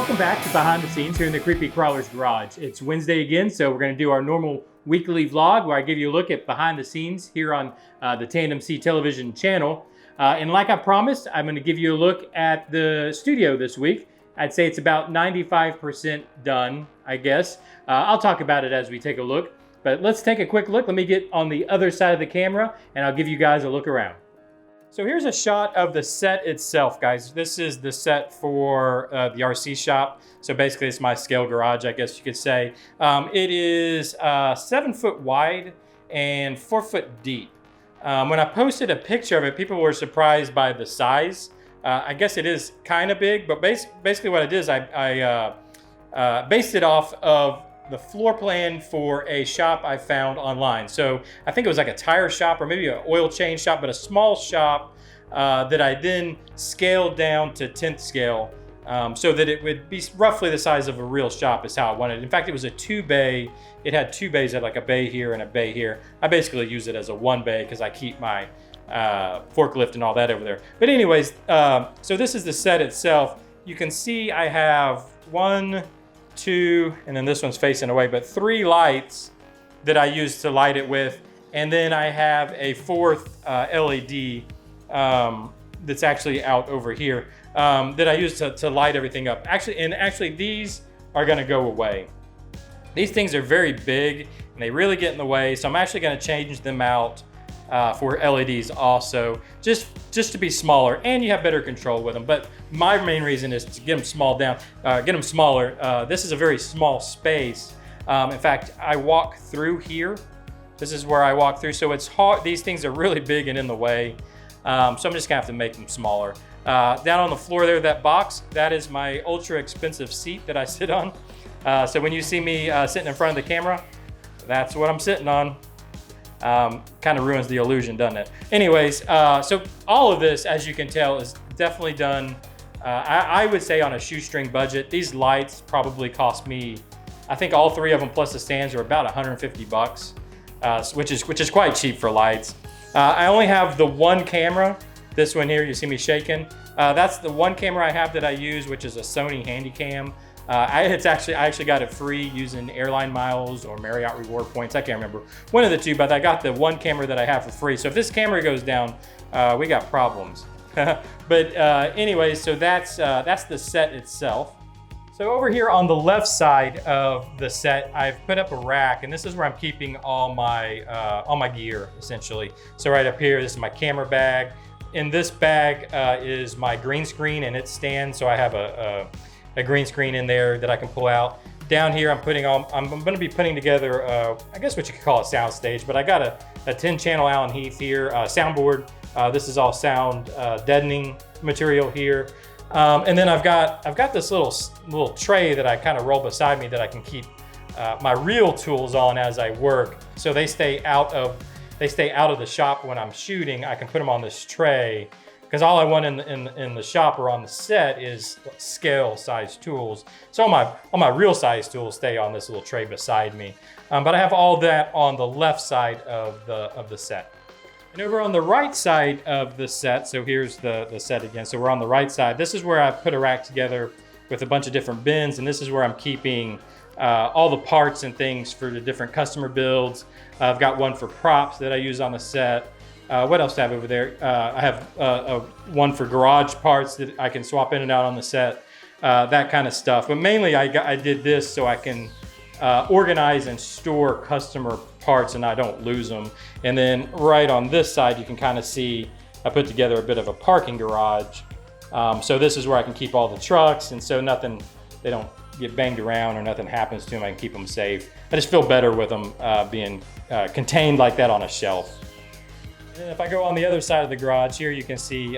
welcome back to Behind the Scenes here in the Creepy Crawler's Garage. It's Wednesday again, so we're going to do our normal weekly vlog where I give you a look at behind the scenes here on the TandemCTelevision channel. And like I promised, I'm going to give you a look at the studio this week. I'd say it's about 95% done, I guess. I'll talk about it as we take a look, but let's take a quick look. Let me get on the other side of the camera and I'll give you guys a look around. So here's a shot of the set itself, guys. This is the set for the RC shop. So basically it's my scale garage, I guess you could say. It is 7 foot wide and 4 foot deep. When I posted a picture of it, people were surprised by the size. I guess it is kind of big, but basically what it is, I based it off of the floor plan for a shop I found online. So I think it was like a tire shop or maybe an oil change shop, but a small shop that I then scaled down to 10th scale so that it would be roughly the size of a real shop is how I wanted it. In fact, it was a 2-bay. It had 2 bays, it had like a bay here and a bay here. I basically use it as a 1 bay because I keep my forklift and all that over there. But anyways, so this is the set itself. You can see I have 1, 2, and then this one's facing away, but 3 lights that I use to light it with. And then I have a 4th LED that's actually out over here that I use to light everything up. Actually, these are gonna go away. These things are very big and they really get in the way. So I'm actually gonna change them out for LEDs also, just to be smaller and you have better control with them. But my main reason is to get them smaller. This is a very small space. In fact, I walk through here. This is where I walk through, so it's hard. These things are really big and in the way. So I'm just gonna have to make them smaller. Down on the floor there, that box, that is my ultra expensive seat that I sit on. So when you see me sitting in front of the camera, that's what I'm sitting on. Kind of ruins the illusion, doesn't it? Anyways, so all of this, as you can tell, is definitely done, I would say, on a shoestring budget. These lights probably cost me, I think all 3 of them plus the stands are about 150 bucks, which is quite cheap for lights. I only have the 1 camera. This one here, you see me shaking. That's the 1 camera I have that I use, which is a Sony Handycam. I actually got it free using airline miles or Marriott reward points. I can't remember, one of the two, but I got the 1 camera that I have for free. So if this camera goes down, we got problems. But anyway, so that's the set itself. So over here on the left side of the set, I've put up a rack, and this is where I'm keeping all my gear, essentially. So right up here, this is my camera bag. In this bag is my green screen and its stand. So I have a green screen in there that I can pull out. Down here, I'm going to be putting together, I guess what you could call a sound stage, but I got a 10-channel Allen Heath here, soundboard. This is all sound deadening material here. And then I've got this little tray that I kind of roll beside me that I can keep my real tools on as I work. So they stay out of the shop when I'm shooting. I can put them on this tray, because all I want in the shop or on the set is scale size tools. So all my real size tools stay on this little tray beside me. But I have all that on the left side of the set. And over on the right side of the set, so here's the set again. So we're on the right side. This is where I put a rack together with a bunch of different bins, and this is where I'm keeping all the parts and things for the different customer builds. I've got one for props that I use on the set. What else do I have over there? I have one for garage parts that I can swap in and out on the set, that kind of stuff. But mainly I did this so I can organize and store customer parts and I don't lose them. And then right on this side, you can kind of see I put together a bit of a parking garage. So this is where I can keep all the trucks, and so they don't get banged around or nothing happens to them. I can keep them safe. I just feel better with them being contained like that on a shelf. And then if I go on the other side of the garage here, you can see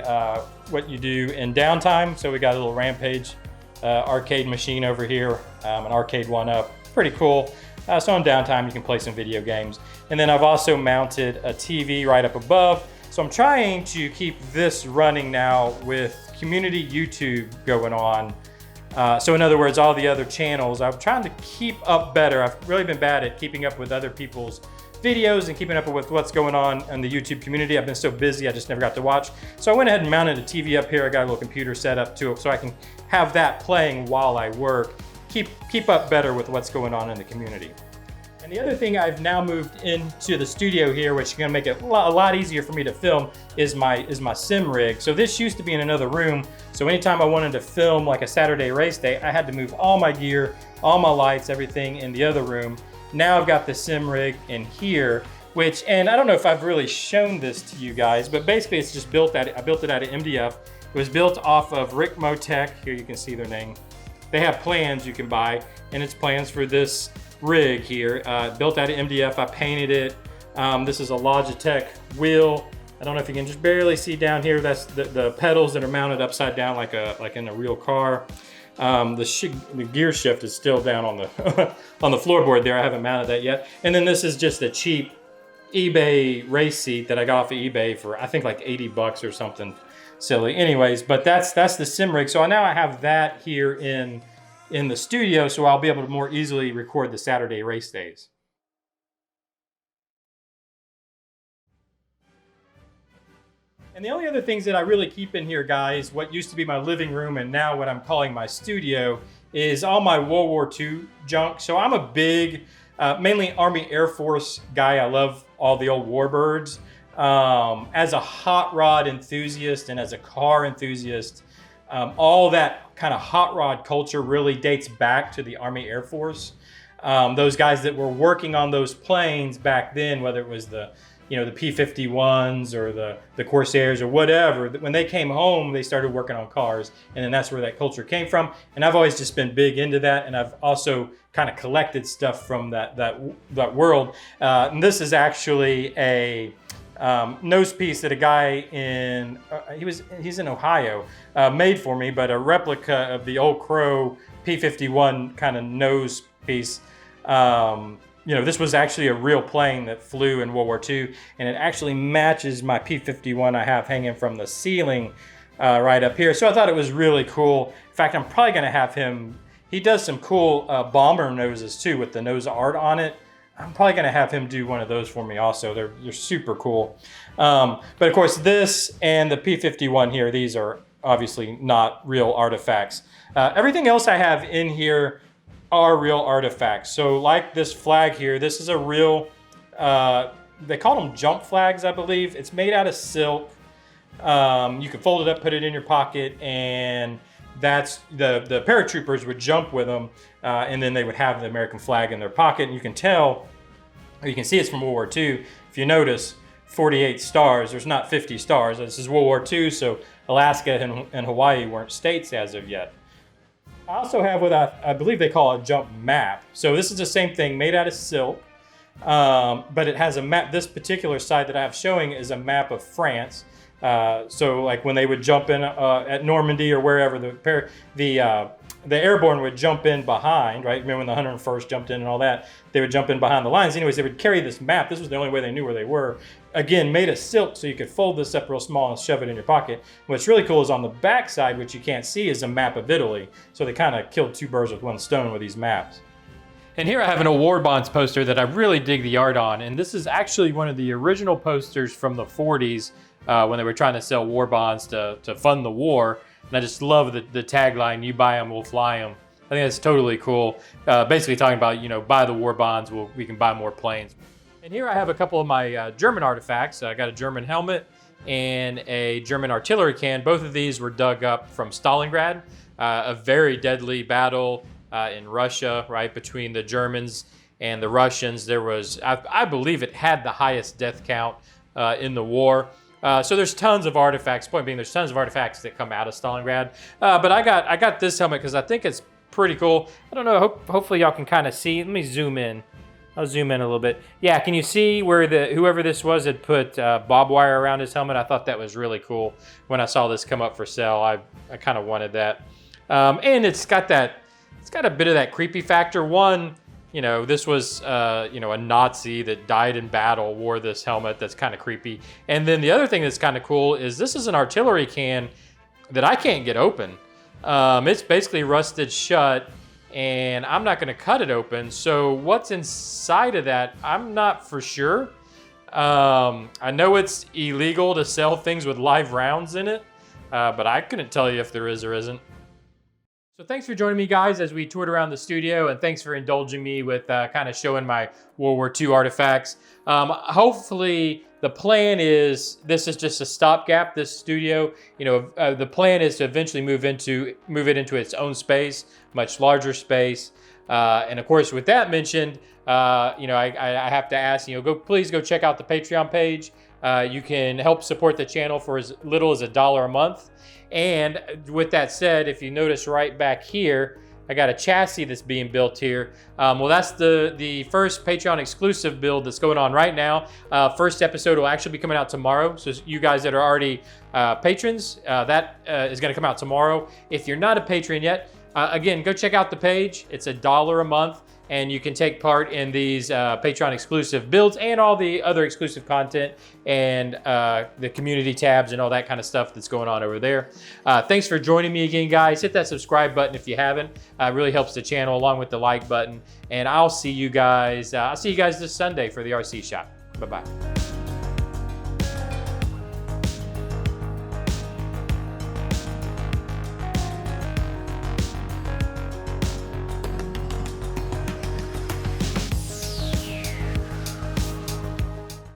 what you do in downtime. So we got a little Rampage arcade machine over here, an arcade 1-up, pretty cool. So in downtime, you can play some video games. And then I've also mounted a TV right up above. So I'm trying to keep this running now with community YouTube going on. So in other words, all the other channels, I'm trying to keep up better. I've really been bad at keeping up with other people's videos and keeping up with what's going on in the YouTube community. I've been so busy, I just never got to watch. So I went ahead and mounted a TV up here. I got a little computer set up too, so I can have that playing while I work. Keep up better with what's going on in the community. And the other thing I've now moved into the studio here, which is gonna make it a lot easier for me to film, is my sim rig. So this used to be in another room, so anytime I wanted to film like a Saturday race day, I had to move all my gear, all my lights, everything in the other room. Now I've got the sim rig in here, which, and I don't know if I've really shown this to you guys, but basically it's just I built it out of MDF. It was built off of Rick Motec. Here you can see their name. They have plans you can buy, and it's plans for this rig here. Built out of MDF, I painted it. This is a Logitech wheel. I don't know if you can just barely see down here. That's the pedals that are mounted upside down like in a real car. The gear shift is still down on the on the floorboard there. I haven't mounted that yet. And then this is just a cheap eBay race seat that I got off of eBay for I think like 80 bucks or something silly. Anyways, but that's the sim rig. So now I have that here in the studio, so I'll be able to more easily record the Saturday race days. And the only other things that I really keep in here, guys, what used to be my living room and now what I'm calling my studio, is all my World War II junk. So I'm a big, mainly Army Air Force guy. I love all the old warbirds. As a hot rod enthusiast and as a car enthusiast, all that kind of hot rod culture really dates back to the Army Air Force. Those guys that were working on those planes back then, whether it was the P-51s or the Corsairs or whatever, when they came home, they started working on cars, and then that's where that culture came from. And I've always just been big into that, and I've also kind of collected stuff from that world. And this is actually a nose piece that a guy in he's in Ohio made for me, but a replica of the old Crow P-51 kind of nose piece. This was actually a real plane that flew in World War II, and it actually matches my P-51 I have hanging from the ceiling right up here. So I thought it was really cool. In fact, I'm probably going to have him. He does some cool bomber noses too with the nose art on it. I'm probably going to have him do one of those for me also. They're super cool. But of course, this and the P-51 here, these are obviously not real artifacts. Everything else I have in here are real artifacts. So like this flag here, this is a real, they call them jump flags, I believe. It's made out of silk. You can fold it up, put it in your pocket, and that's the paratroopers would jump with them, and then they would have the American flag in their pocket. And you can tell, or you can see it's from World War II. If you notice, 48 stars. There's not 50 stars. This is World War II, so Alaska and Hawaii weren't states as of yet. I also have what I believe they call a jump map. So this is the same thing, made out of silk, but it has a map. This particular side that I have showing is a map of France. So like when they would jump in at Normandy or wherever, the airborne would jump in behind, right? Remember when the 101st jumped in and all that? They would jump in behind the lines. Anyways, they would carry this map. This was the only way they knew where they were. Again, made of silk, so you could fold this up real small and shove it in your pocket. What's really cool is on the back side, which you can't see, is a map of Italy. So they kind of killed two birds with one stone with these maps. And here I have an old war bonds poster that I really dig the art on. And this is actually one of the original posters from the 40s when they were trying to sell war bonds to fund the war. And I just love the tagline, "You buy them, we'll fly them." I think that's totally cool. Basically talking about, buy the war bonds, we can buy more planes. And here I have a couple of my German artifacts. I got a German helmet and a German artillery can. Both of these were dug up from Stalingrad, a very deadly battle in Russia, right, between the Germans and the Russians. There was, I believe it had the highest death count in the war. So there's tons of artifacts. Point being, there's tons of artifacts that come out of Stalingrad. But I got this helmet because I think it's pretty cool. I don't know. Hopefully y'all can kind of see. Let me zoom in. I'll zoom in a little bit. Yeah, can you see where whoever this was had put barbed wire around his helmet? I thought that was really cool. When I saw this come up for sale, I kind of wanted that. And it's got a bit of that creepy factor. One, this was a Nazi that died in battle, wore this helmet. That's kind of creepy. And then the other thing that's kind of cool is this is an artillery can that I can't get open. It's basically rusted shut, and I'm not gonna cut it open. So what's inside of that, I'm not for sure. I know it's illegal to sell things with live rounds in it, but I couldn't tell you if there is or isn't. So thanks for joining me, guys, as we toured around the studio, and thanks for indulging me with kind of showing my World War II artifacts. Hopefully, the plan is, this is just a stopgap, this studio. You know, the plan is to eventually move it into its own space, much larger space. And of course, with that mentioned, you know, I have to ask, you know, please go check out the Patreon page. You can help support the channel for as little as $1 a month. And with that said, if you notice right back here, I got a chassis that's being built here. Well, that's the first Patreon exclusive build that's going on right now. First episode will actually be coming out tomorrow. So you guys that are already patrons, that is gonna come out tomorrow. If you're not a patron yet, again, go check out the page. It's $1 a month, and you can take part in these Patreon exclusive builds and all the other exclusive content and the community tabs and all that kind of stuff that's going on over there. Thanks for joining me again, guys. Hit that subscribe button if you haven't. It really helps the channel, along with the like button. And I'll see you guys this Sunday for the RC shop. Bye-bye.